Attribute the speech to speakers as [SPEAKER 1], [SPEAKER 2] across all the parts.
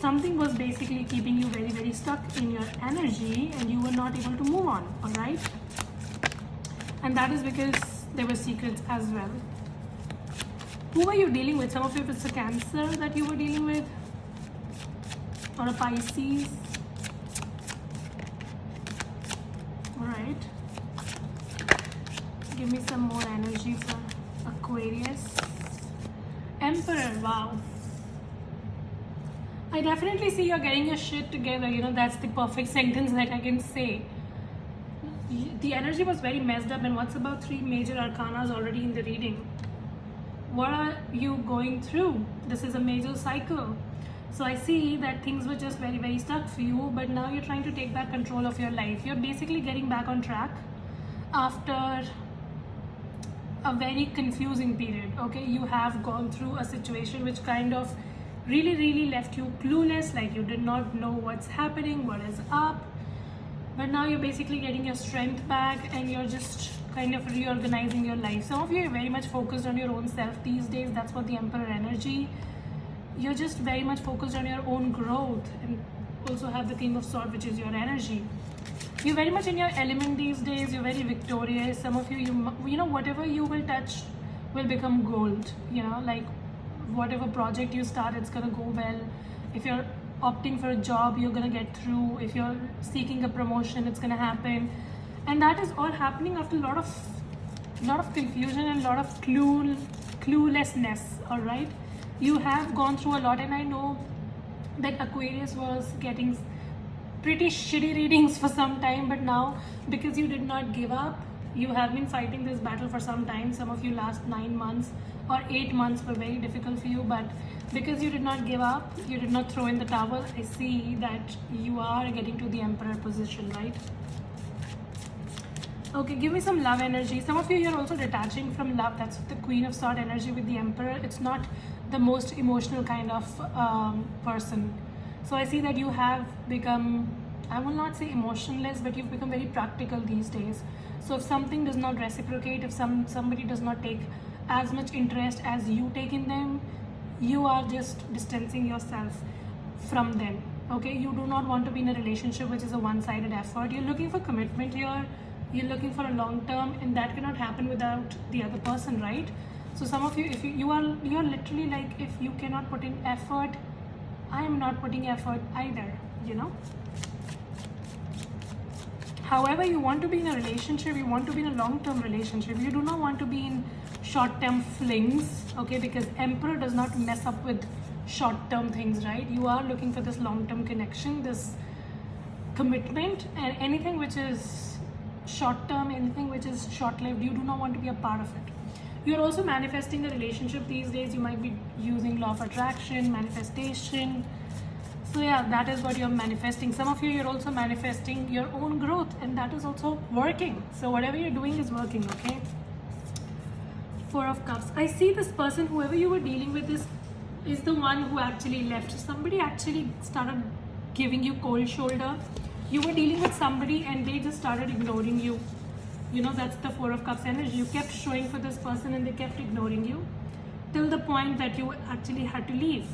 [SPEAKER 1] something was basically keeping you very, very stuck in your energy and you were not able to move on, all right? And that is because there were secrets as well. Who were you dealing with? Some of you, if it's a Cancer that you were dealing with, or a Pisces. All right. Give me some more energy for Aquarius. Emperor, wow. I definitely see you're getting your shit together. You know, that's the perfect sentence that I can say. The energy was very messed up, and what's about 3 major arcanas already in the reading? What are you going through? This is a major cycle. So I see that things were just very, very stuck for you, but now you're trying to take back control of your life. You're basically getting back on track after a very confusing period, okay? You have gone through a situation which kind of really, really left you clueless, like you did not know what's happening, what is up. But now you're basically getting your strength back and you're just kind of reorganizing your life. Some of you are very much focused on your own self these days. That's what the Emperor energy. You're just very much focused on your own growth, and also have the King of Swords, which is your energy. You're very much in your element these days. You're very victorious. Some of you, you know, whatever you will touch will become gold. You know, like whatever project you start, it's gonna go well. If you're opting for a job, you're gonna get through. If you're seeking a promotion, it's gonna happen. And that is all happening after a lot of confusion and a lot of cluelessness. All right, you have gone through a lot, and I know that Aquarius was getting pretty shitty readings for some time, but now because you did not give up, you have been fighting this battle for some time. Some of you last 9 months or 8 months were very difficult for you, but because you did not give up, you did not throw in the towel, I see that you are getting to the Emperor position, right? Okay, give me some love energy. Some of you, you're also detaching from love. That's the Queen of Swords energy with the Emperor. It's not the most emotional kind of person. So I see that you have become, I will not say emotionless, but you've become very practical these days. So if something does not reciprocate, if somebody does not take as much interest as you take in them, you are just distancing yourself from them. Okay, you do not want to be in a relationship which is a one-sided effort. You're looking for commitment here. You're looking for a long term, and that cannot happen without the other person, right? So some of you, if you're literally like, if you cannot put in effort, I am not putting effort either, you know. However, you want to be in a relationship, you want to be in a long-term relationship. You do not want to be in short-term flings, okay? Because Emperor does not mess up with short-term things, right? You are looking for this long-term connection, this commitment, and anything which is short-term, anything which is short-lived, you do not want to be a part of it. You're also manifesting a relationship these days. You might be using law of attraction, manifestation. So yeah, that is what you're manifesting. Some of you, you're also manifesting your own growth, and that is also working. So whatever you're doing is working, okay? 4 of Cups. I see this person, whoever you were dealing with, is the one who actually left. Somebody actually started giving you cold shoulder. You were dealing with somebody and they just started ignoring you. You know, that's the 4 of Cups energy. You kept showing for this person and they kept ignoring you till the point that you actually had to leave.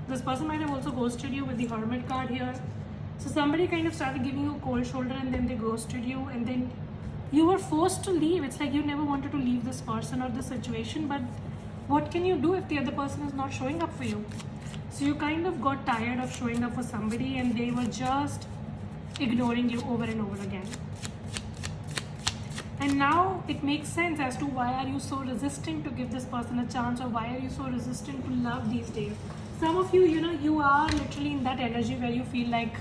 [SPEAKER 1] This person might have also ghosted you with the Hermit card here. So somebody kind of started giving you a cold shoulder and then they ghosted you, and then you were forced to leave. It's like you never wanted to leave this person or this situation, but what can you do if the other person is not showing up for you? So you kind of got tired of showing up for somebody and they were just ignoring you over and over again. And now it makes sense as to why are you so resistant to give this person a chance, or why are you so resistant to love these days. Some of you, you know, you are literally in that energy where you feel like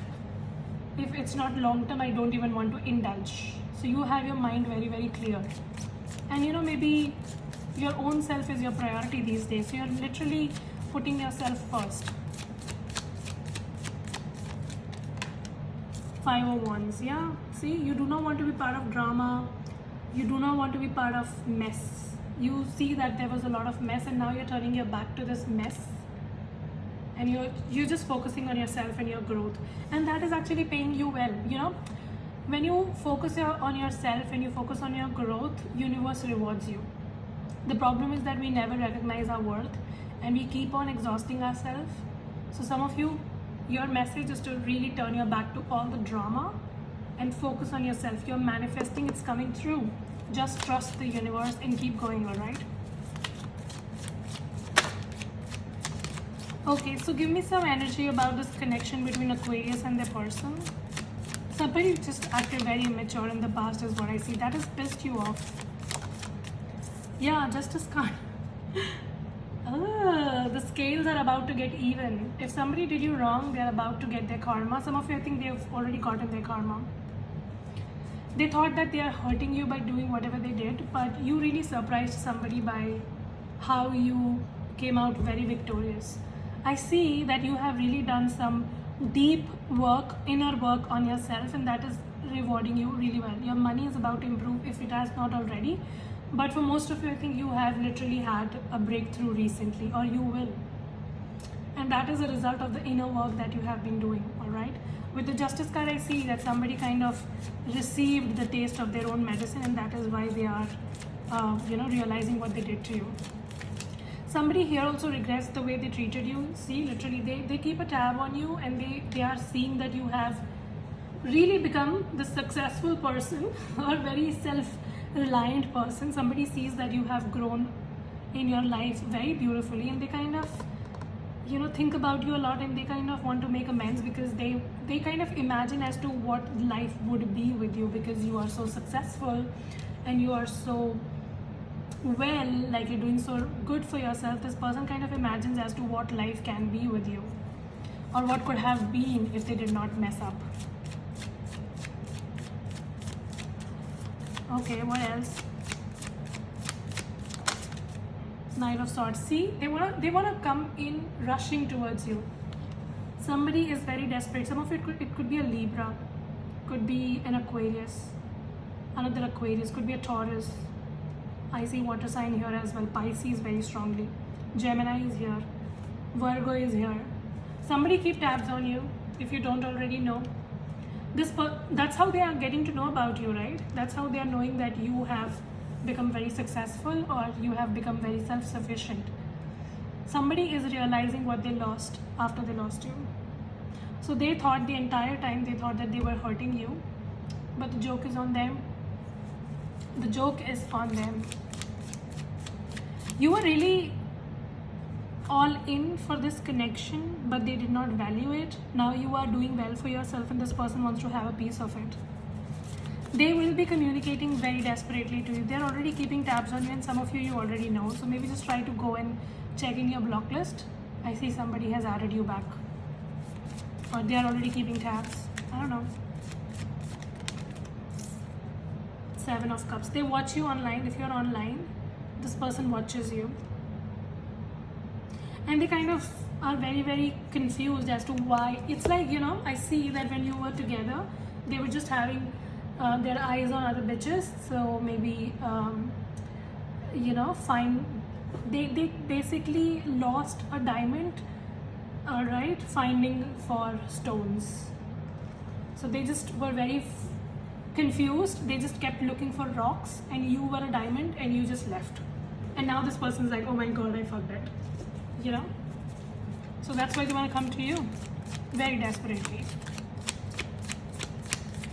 [SPEAKER 1] if it's not long term, I don't even want to indulge. So you have your mind very, very clear. And you know, maybe your own self is your priority these days. So you're literally putting yourself first. 5 of Wands, yeah. See, you do not want to be part of drama. You do not want to be part of mess. You see that there was a lot of mess, and now you're turning your back to this mess. And you're just focusing on yourself and your growth. And that is actually paying you well, you know. When you focus on yourself and you focus on your growth, universe rewards you. The problem is that we never recognize our worth and we keep on exhausting ourselves. So some of you, Your message is to really turn your back to all the drama and focus on yourself. You're manifesting, it's coming through. Just trust the universe and keep going, all right? Okay, so give me some energy about this connection between Aquarius and their person. Somebody just acted very immature in the past is what I see. That has pissed you off. Yeah, Justice card. The scales are about to get even. If somebody did you wrong, they're about to get their karma. Some of you, I think they've already gotten their karma. They thought that they are hurting you by doing whatever they did, but you really surprised somebody by how you came out very victorious. I see that you have really done some deep work, inner work on yourself, and that is rewarding you really well. Your money is about to improve if it has not already. But for most of you, I think you have literally had a breakthrough recently, or you will. And that is a result of the inner work that you have been doing, all right? With the Justice card, I see that somebody kind of received the taste of their own medicine, and that is why they are, realizing what they did to you. Somebody here also regrets the way they treated you. See, literally, they keep a tab on you, and they are seeing that you have really become the successful person or very self-reliant person. Somebody sees that you have grown in your life very beautifully, and they kind of think about you a lot, and they kind of want to make amends because they kind of imagine as to what life would be with you, because you are so successful and you are so well, like you're doing so good for yourself. This person kind of imagines as to what life can be with you, or what could have been if they did not mess up. Okay, what else? Knight of Swords. See, they wanna come in rushing towards you. Somebody is very desperate. Some of it could be a Libra, could be an Aquarius, another Aquarius, could be a Taurus. I see water sign here as well. Pisces very strongly. Gemini is here. Virgo is here. Somebody keep tabs on you if you don't already know. That's how they are getting to know about you, right? That's how they are knowing that you have become very successful, or you have become very self-sufficient. Somebody is realizing what they lost after they lost you. So they thought the entire time, they thought that they were hurting you, but the joke is on them. The joke is on them. You were really all in for this connection, but they did not value it. Now you are doing well for yourself, and this person wants to have a piece of it. They will be communicating very desperately to you. They're already keeping tabs on you, and some of you already know. So maybe just try to go and check in your block list. I see somebody has added you back, or they are already keeping tabs. I don't know. Seven of Cups. They watch you online. If you're online, this person watches you. And they kind of are very, very confused as to why. It's like, I see that when you were together, they were just having their eyes on other bitches. So maybe, they basically lost a diamond, right, finding for stones. So they just were very confused. They just kept looking for rocks, and you were a diamond, and you just left. And now this person's like, oh my god, I fucked it. So that's why they want to come to you very desperately.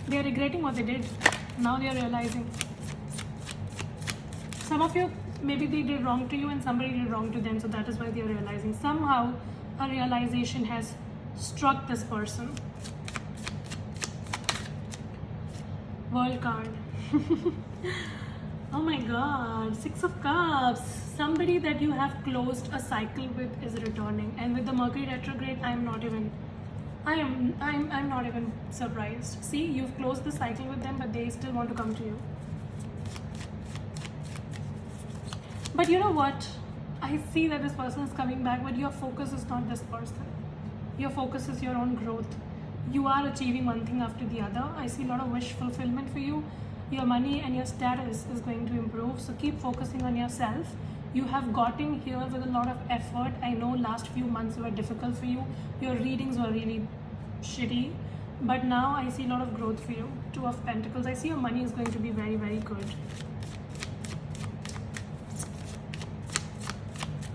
[SPEAKER 1] They are regretting what they did. Now they are realizing. Some of you, maybe they did wrong to you and somebody did wrong to them, so that is why they are realizing. Somehow a realization has struck this person. World card. Oh my god, Six of Cups. Somebody that you have closed a cycle with is returning, and with the Mercury retrograde, I'm not even surprised. See, you've closed the cycle with them, but they still want to come to you. But you know what? I see that this person is coming back, but your focus is not this person. Your focus is your own growth. You are achieving one thing after the other. I see a lot of wish fulfillment for you. Your money and your status is going to improve. So keep focusing on yourself. You have gotten here with a lot of effort. I know last few months were difficult for you. Your readings were really shitty. But now I see a lot of growth for you. Two of Pentacles. I see your money is going to be very, very good.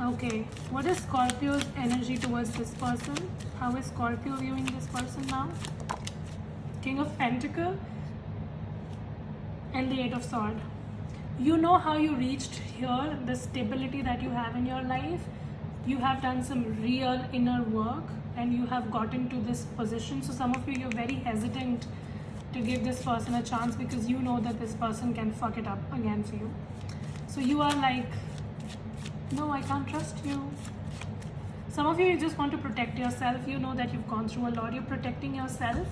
[SPEAKER 1] Okay. What is Scorpio's energy towards this person? How is Scorpio viewing this person now? King of Pentacle and the Eight of Swords. You know how you reached here, the stability that you have in your life. You have done some real inner work and you have gotten to this position. So some of you, you're very hesitant to give this person a chance because you know that this person can fuck it up again for you. So you are like, no, I can't trust you. Some of you just want to protect yourself. You know that you've gone through a lot. You're protecting yourself,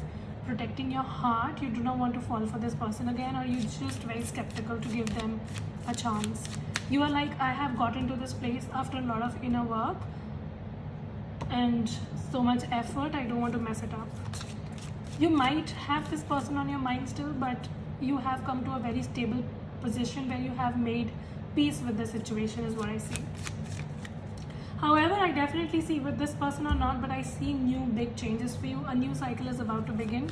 [SPEAKER 1] protecting your heart. You do not want to fall for this person again, or you're just very skeptical to give them a chance. You are like, I have gotten to this place after a lot of inner work and so much effort. I don't want to mess it up. You might have this person on your mind still, but you have come to a very stable position where you have made peace with the situation, is what I see. However, I definitely see with this person or not, but I see new big changes for you. A new cycle is about to begin.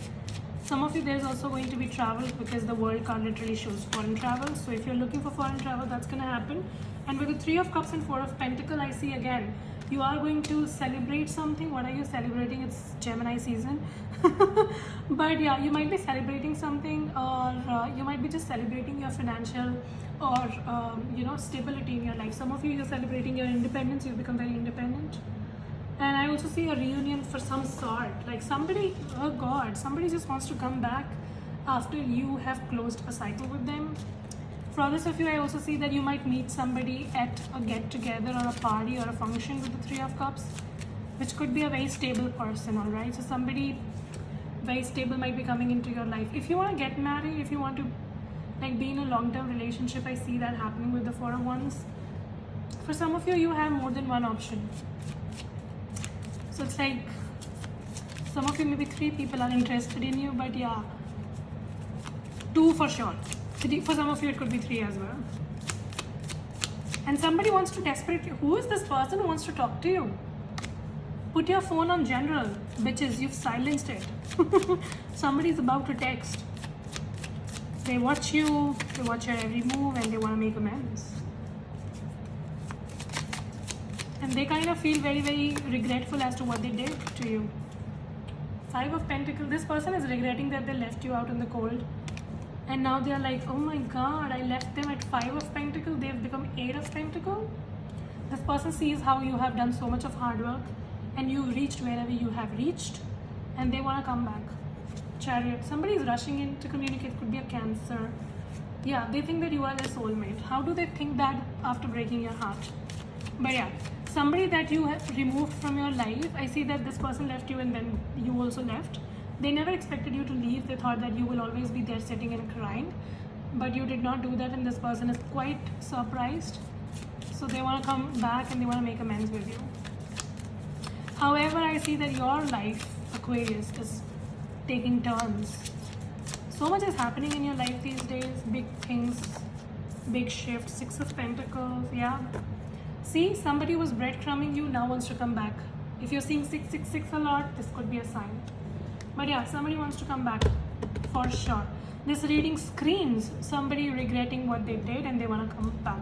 [SPEAKER 1] Some of you, there's also going to be travel because the world card literally shows foreign travel. So if you're looking for foreign travel, that's going to happen. And with the Three of Cups and Four of Pentacles, I see again, you are going to celebrate something. What are you celebrating? It's Gemini season. But yeah, you might be celebrating something, or you might be just celebrating your financial or stability in your life. Some of you, you're celebrating your independence. You've become very independent. And I also see a reunion for some sort. Like somebody, oh God, somebody just wants to come back after you have closed a cycle with them. For others of you, I also see that you might meet somebody at a get-together or a party or a function with the Three of Cups, which could be a very stable person, all right? So somebody very stable might be coming into your life. If you want to get married, if you want to be in a long-term relationship, I see that happening with the Four of Wands. For some of you, you have more than one option. So it's like, some of you, maybe 3 people are interested in you, but yeah, 2 for sure. For some of you, it could be 3 as well. And somebody wants to desperately, who is this person who wants to talk to you? Put your phone on general, bitches, you've silenced it. Somebody's about to text. They watch you, they watch your every move, and they want to make amends. And they kind of feel very, very regretful as to what they did to you. 5 of Pentacles, this person is regretting that they left you out in the cold. And now they're like, oh my God, I left them at 5 of Pentacles, they've become 8 of Pentacles. This person sees how you have done so much of hard work and you've reached wherever you have reached, and they want to come back. Chariot, somebody is rushing in to communicate, could be a Cancer. Yeah, they think that you are their soulmate. How do they think that after breaking your heart? But yeah, somebody that you have removed from your life, I see that this person left you and then you also left. They never expected you to leave. They thought that you will always be there sitting and crying, but you did not do that, and this person is quite surprised. So they want to come back and they want to make amends with you. However, I see that your life, Aquarius, is taking turns. So much is happening in your life these days. Big things, big shifts. 6 of Pentacles, yeah. See, somebody was breadcrumbing you, now wants to come back. If you're seeing 666 a lot, this could be a sign. But yeah, somebody wants to come back for sure. This reading screams somebody regretting what they did and they want to come back.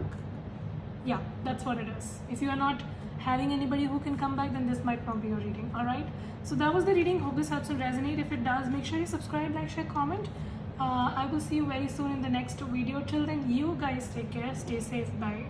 [SPEAKER 1] Yeah, that's what it is. If you are not having anybody who can come back, then this might not be your reading. All right, so that was the reading. Hope this helps and resonate. If it does, make sure you subscribe, like, share, comment. I will see you very soon in the next video. Till then, you guys take care, stay safe, bye.